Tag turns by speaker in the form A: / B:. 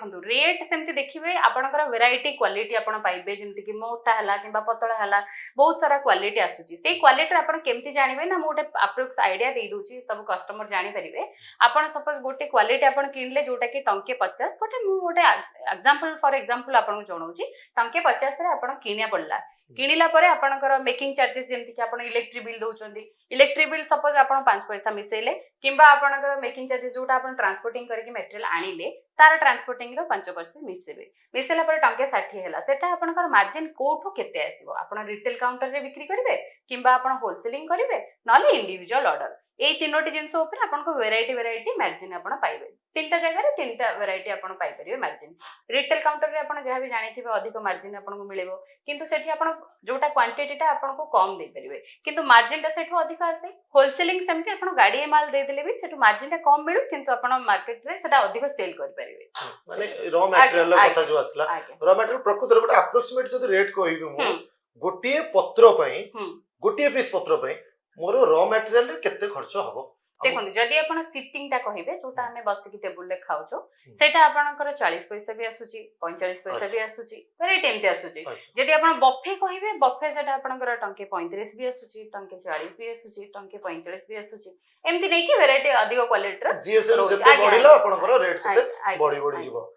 A: देखंतु रेट सेमती देखिबे आपनकर वैरायटी क्वालिटी आपण पाइबे जेमति कि मोटा हला किबा पतला हला बहुत सारा क्वालिटी आसुची से क्वालिटी आपण केमति जानिबे ना मोटे अप्रोक्स आइडिया दे दूची सब कस्टमर जानि परिबे आपण सपोज गोटे क्वालिटी आपण किनले जोटा कि टंके 50 गोटे मु गोटे एग्जांपल फॉर एग्जांपल आपण जणौची टंके 50 रे आपण किनिया पड़ला किनिला परे आपनकर मेकिंग चार्जेस जेमति कि आपण इलेक्ट्रिक बिल दउचंदी इलेक्ट्रिक बिल सपोज आपण 5 पैसा मिसेले किंबा आपनकर मेकिंग चार्जेस जोटा आपण ट्रांसपोर्टिंग करके मटेरियल आनिले तार ट्रांसपोर्टिंग रो 5% मिसेबे मिसेला पर टंके 60 हैला सेटा आपनकर मार्जिन कोठो केते आसीबो आपण रिटेल काउंटर रे बिक्री करिवे किंबा आपण होलसेलिंग करिवे नले इंडिविजुअल ऑर्डर ए तीनोटी जिंस ऊपर आपनको वैरायटी मार्जिन आपण पाइबे तीनटा जगह रे तीनटा वैरायटी आपण पाइ परिबे मार्जिन रिटेल काउंटर रे आपण जहा भी जानिथिबे अधिक मार्जिन आपनको मिलेबो किंतु सेठी आपण जोटा क्वांटिटीटा आपनको कम दे परिबे किंतु मार्जिन टा सेठो अधिक आसे होलसेलिंग सेमति आपण गाडी माल दे देले भी सेठो मार्जिन टा कम मिलु किंतु आपण मार्केट रे सेटा अधिक सेल कर परिबे
B: माने रॉ मटेरियल कथा जो असला रॉ मटेरियल प्रकृत रे अप्रोक्सीमेट जदी रेट कहबी मु गोटिए पत्र पई गोटिए पीस पत्र पई मोर रॉ मटेरियल रे केते खर्च हबो
A: देखो जदि आपण सिटिंग टा कहिबे जोटा हमें बस की टेबल रे खाउछो सेटा आपनकर 40 पैसा भी आसुची 45 पैसा भी आसुची वैरायटी एमते आसुची जदि आपण बफे कहिबे बफे सेटा आपनकर टंके 35 भी आसुची टंके 40 भी आसुची टंके 45 भी आसुची एमती नै कि वैरायटी अधिक क्वालिटी रो
B: जीएसएम जते बढिला आपनकर रेट सेते बढी बढी जिवो